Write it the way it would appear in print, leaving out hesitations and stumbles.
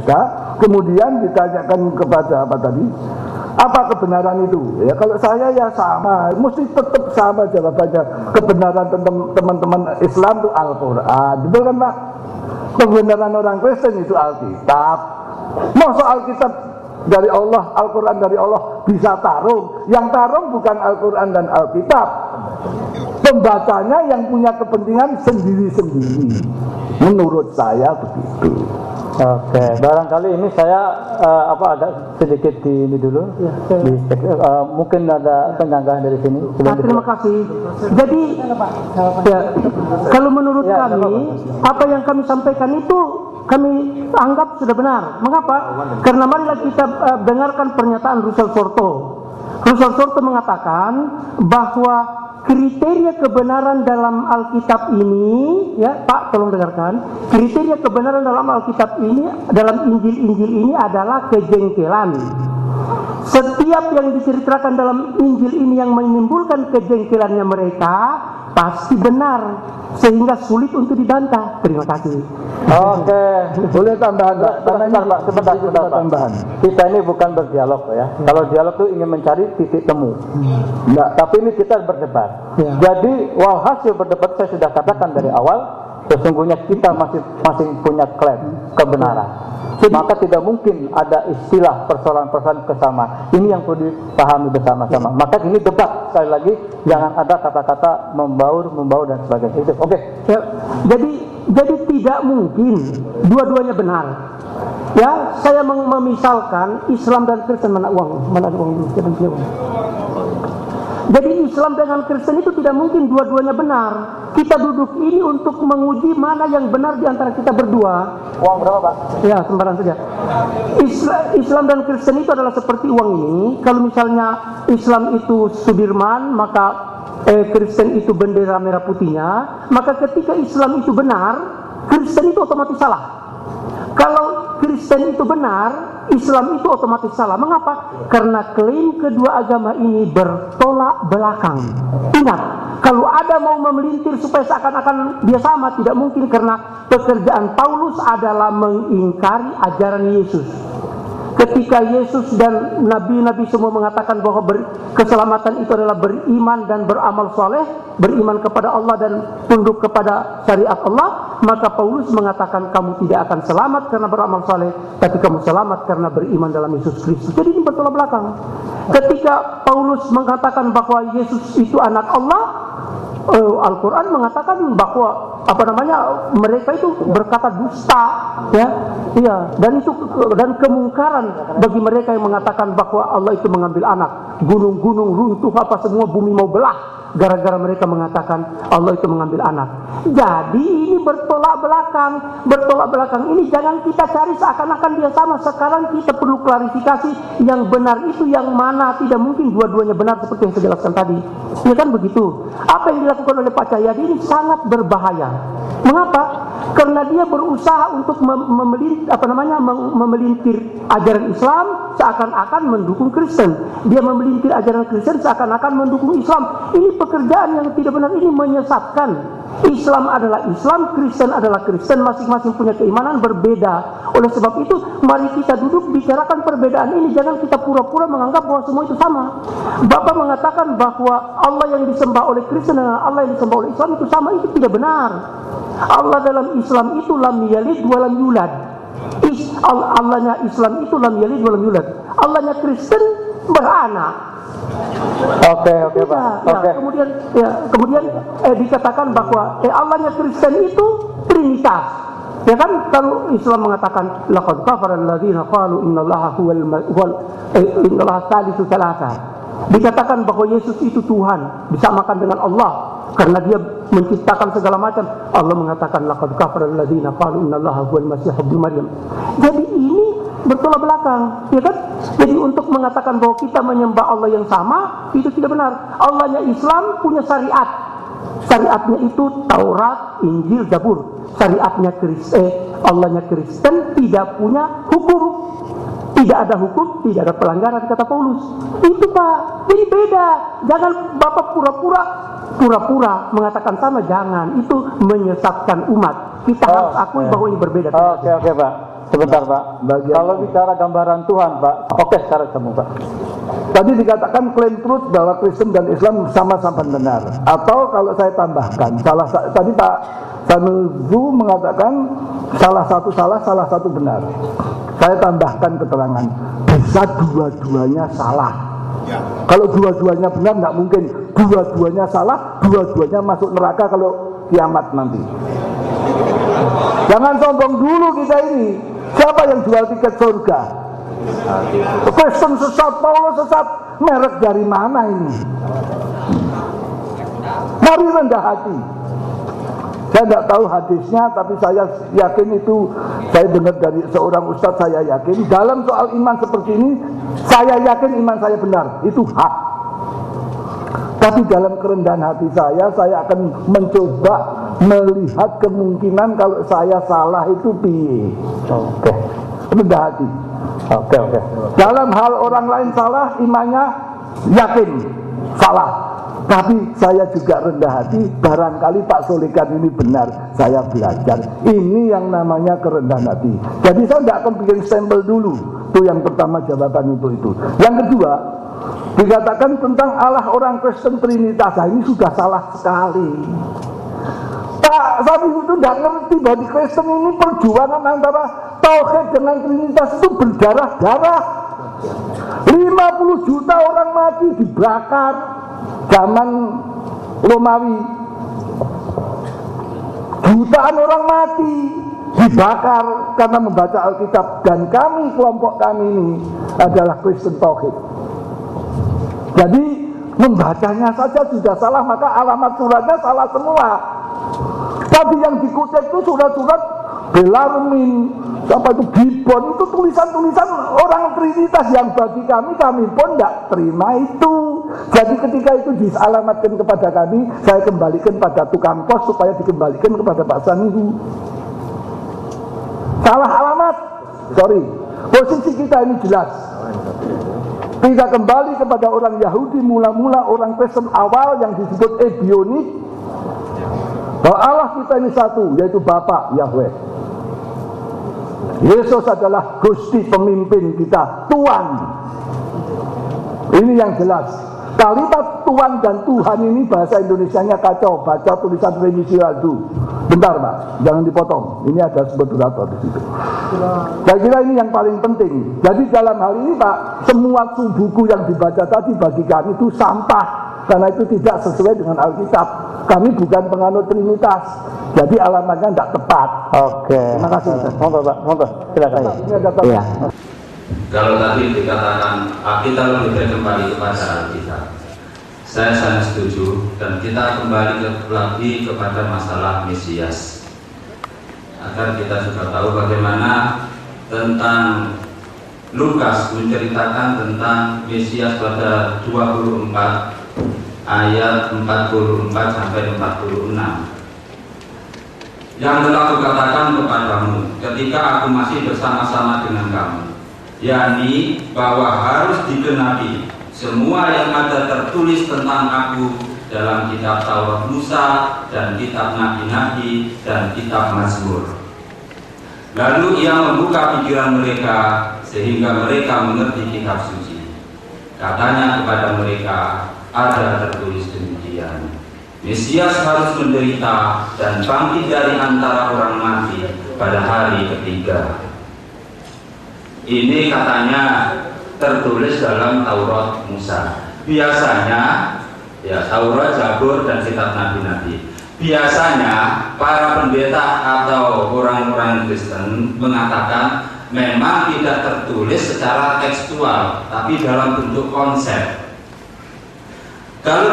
mereka, kemudian ditanyakan kepada apa tadi? Apa kebenaran itu? Ya kalau saya ya sama, mesti tetap sama jawabannya. Kebenaran teman-teman Islam itu Al-Quran, betul kan Pak? Kebenaran orang Kristen itu Alkitab. Masa Alkitab dari Allah, Al-Quran dari Allah bisa tarung? Yang tarung bukan Al-Quran dan Alkitab, pembacanya yang punya kepentingan sendiri-sendiri. Menurut saya begitu. Oke, barangkali ini saya agak sedikit ini dulu. Mungkin ada pengganggahan dari sini. Terima kasih. Jadi, ya, kalau menurut kami, apa yang kami sampaikan itu kami anggap sudah benar. Mengapa? Karena marilah kita dengarkan pernyataan Russell Sorto. Russell Sorto mengatakan bahwa kriteria kebenaran dalam Alkitab ini, ya Pak, tolong dengarkan. Kriteria kebenaran dalam Alkitab ini, dalam Injil-Injil ini adalah kejengkelan. Setiap yang diceritakan dalam Injil ini yang menimbulkan kejengkelannya mereka pasti benar, sehingga sulit untuk dibantah. Terima kasih. Oke, boleh tambahan Pak? Sebentar, tambahan. Kita ini bukan berdialog ya. Kalau dialog itu ingin mencari titik temu. Enggak, tapi ini kita berdebat. Jadi, hasil berdebat saya sudah katakan dari awal, sesungguhnya kita masing-masing punya klaim kebenaran. Maka tidak mungkin ada istilah persoalan-persoalan kesamaan. Ini yang perlu dipahami bersama-sama. Maka ini debat, sekali lagi jangan ada kata-kata membaur dan sebagainya. Oke. Ya, jadi tidak mungkin dua-duanya benar. Ya, saya memisalkan Islam dan Kristen, mana uang. Jadi Islam dengan Kristen itu tidak mungkin dua-duanya benar. Kita duduk ini untuk menguji mana yang benar di antara kita berdua. Uang berapa Pak? Ya, sembarang saja. Islam dan Kristen itu adalah seperti uang ini. Kalau misalnya Islam itu Sudirman, maka Kristen itu bendera merah putihnya. Maka ketika Islam itu benar, Kristen itu otomatis salah. Kalau Kristen itu benar, Islam itu otomatis salah. Mengapa? Karena klaim kedua agama ini bertolak belakang. Ingat, kalau ada mau memelintir supaya seakan-akan dia sama, tidak mungkin, karena pekerjaan Paulus adalah mengingkari ajaran Yesus. Ketika Yesus dan nabi-nabi semua mengatakan bahwa keselamatan itu adalah beriman dan beramal soleh, beriman kepada Allah dan tunduk kepada syariat Allah, maka Paulus mengatakan kamu tidak akan selamat karena beramal soleh, tapi kamu selamat karena beriman dalam Yesus Kristus. Jadi ini bertolak belakang. Ketika Paulus mengatakan bahwa Yesus itu anak Allah, Al-Quran mengatakan bahwa mereka itu berkata dusta, dan kemungkaran bagi mereka yang mengatakan bahwa Allah itu mengambil anak. Gunung-gunung runtuh, semua bumi mau belah gara-gara mereka mengatakan Allah itu mengambil anak. Jadi ini bertolak belakang ini jangan kita cari seakan-akan dia sama. Sekarang kita perlu klarifikasi yang benar itu yang mana. Tidak mungkin dua-duanya benar seperti yang saya jelaskan tadi. Ya kan begitu. Apa yang dilakukan oleh Pak Cahyadi ini sangat berbahaya. Mengapa? Karena dia berusaha untuk memelintir ajaran Islam seakan-akan mendukung Kristen. Dia memelintir ajaran Kristen seakan-akan mendukung Islam. Ini pekerjaan yang tidak benar, ini menyesatkan. Islam adalah Islam, Kristen adalah Kristen, masing-masing punya keimanan berbeda. Oleh sebab itu, mari kita duduk bicarakan perbedaan ini, jangan kita pura-pura menganggap bahwa semua itu sama. Bapak mengatakan bahwa Allah yang disembah oleh Kristen dan Allah yang disembah oleh Islam itu sama, itu tidak benar. Allah dalam Islam itu lam yalid wa lam yulad. Allahnya Islam itu lam yalid wa lam yulad. Allahnya Kristen beranak. Oke, Pak. Oke. Kemudian dikatakan bahwa Allahnya Kristen itu Trinitas. Ya kan, kalau Islam mengatakan laqad kafara alladziina qalu innallaha innallaha tsalitsu tsalatsa. Dikatakan bahwa Yesus itu Tuhan, disamakan dengan Allah karena dia menciptakan segala macam. Allah mengatakan laqad kafara alladziina qalu innallaha huwal masih ibnu Maryam. Jadi ini bertolak belakang, ya kan? Jadi untuk mengatakan bahwa kita menyembah Allah yang sama, itu tidak benar. Allahnya Islam punya syariat. Syariatnya itu Taurat, Injil, Zabur. Syariatnya Allahnya Kristen tidak punya hukum. Tidak ada hukum, tidak ada pelanggaran, kata Paulus. Itu Pak, ini beda. Jangan Bapak pura-pura mengatakan sama, jangan. Itu menyesatkan umat. Kita harus akui bahwa ini berbeda. Oke Pak. Sebentar Pak, kalau bicara gambaran Tuhan Pak, oke sekarang kamu Pak. Tadi dikatakan claim truth bahwa Kristen dan Islam sama-sama benar. Atau kalau saya tambahkan, tadi Pak Sanuzu mengatakan salah satu salah, salah satu benar. Saya tambahkan keterangan, bisa dua-duanya salah. Kalau dua-duanya benar nggak mungkin, dua-duanya salah, dua-duanya masuk neraka kalau kiamat nanti. Jangan sombong dulu kita ini. Siapa yang jual tiket surga? Kristen sesat, Paulus sesat. Merek dari mana ini? Mari rendah hati. Saya tidak tahu hadisnya, tapi saya yakin itu, saya dengar dari seorang ustadz, saya yakin dalam soal iman seperti ini, saya yakin iman saya benar, itu hak. Tapi dalam kerendahan hati saya akan mencoba melihat kemungkinan kalau saya salah itu piye. Oke. Rendah hati. Oke. Dalam hal orang lain salah, imannya yakin salah. Tapi saya juga rendah hati, barangkali Pak Solekan ini benar, saya belajar. Ini yang namanya kerendahan hati. Jadi saya tidak akan bikin stempel dulu. Itu yang pertama jawaban untuk itu. Yang kedua, dikatakan tentang Allah orang Kristen Trinitas. Nah, ini sudah salah sekali. Pak Sabi itu tidak ngerti bahwa di Kristen ini perjuangan antara Tauhid dengan Trinitas itu berdarah-darah. 50 juta orang mati dibakar zaman Romawi. Jutaan orang mati dibakar karena membaca Alkitab. Dan kami, kelompok kami ini adalah Kristen Tauhid. Jadi membacanya saja sudah salah, maka alamat suratnya salah semua. Tadi yang dikutip itu surat-surat Bellarmine, apa itu Gibbon, itu tulisan-tulisan orang Trinitas yang bagi kami pun tidak terima itu. Jadi ketika itu dialamatkan kepada kami, saya kembalikan pada tukang pos supaya dikembalikan kepada Pak Sanihu. Salah alamat, sorry. Posisi kita ini jelas. Kita kembali kepada orang Yahudi, mula-mula orang Kristen awal yang disebut Ebionik, bahwa Allah kita ini satu, yaitu Bapa Yahweh. Yesus adalah Gusti, pemimpin kita, Tuhan. Ini yang jelas. Kalimat Tuhan dan Tuhan ini bahasa Indonesianya kacau. Baca tulisan Remisi Aldu. Bentar Pak, jangan dipotong. Ini ada moderator di situ. Saya kira ini yang paling penting. Jadi dalam hal ini Pak, semua buku yang dibaca tadi bagi kami itu sampah, karena itu tidak sesuai dengan Alkitab. Kami bukan penganut Trinitas, jadi alamatnya tidak tepat. Oke. Terima kasih. Monggo Pak, monggo. Silakan. Iya. Kalau tadi dikatakan kita lebih kembali kepada Alkitab, saya sangat setuju, dan kita kembali lagi kepada masalah Mesias, agar kita juga tahu bagaimana tentang Lukas menceritakan tentang Mesias pada 24 ayat 44 sampai 46. Yang telah kukatakan kepadamu ketika aku masih bersama-sama dengan kamu, yakni bahwa harus digenapi semua yang ada tertulis tentang aku dalam kitab Taurat Musa dan kitab Nabi-Nabi dan kitab Mazmur. Lalu ia membuka pikiran mereka sehingga mereka mengerti kitab suci. Katanya kepada mereka, ada tertulis demikian, Mesias harus menderita dan bangkit dari antara orang mati pada hari ketiga. Ini katanya tertulis dalam Taurat Musa. Biasanya ya Taurat, Zabur dan kitab Nabi-Nabi. Biasanya para pendeta atau orang-orang Kristen mengatakan memang tidak tertulis secara tekstual, tapi dalam bentuk konsep. Kalau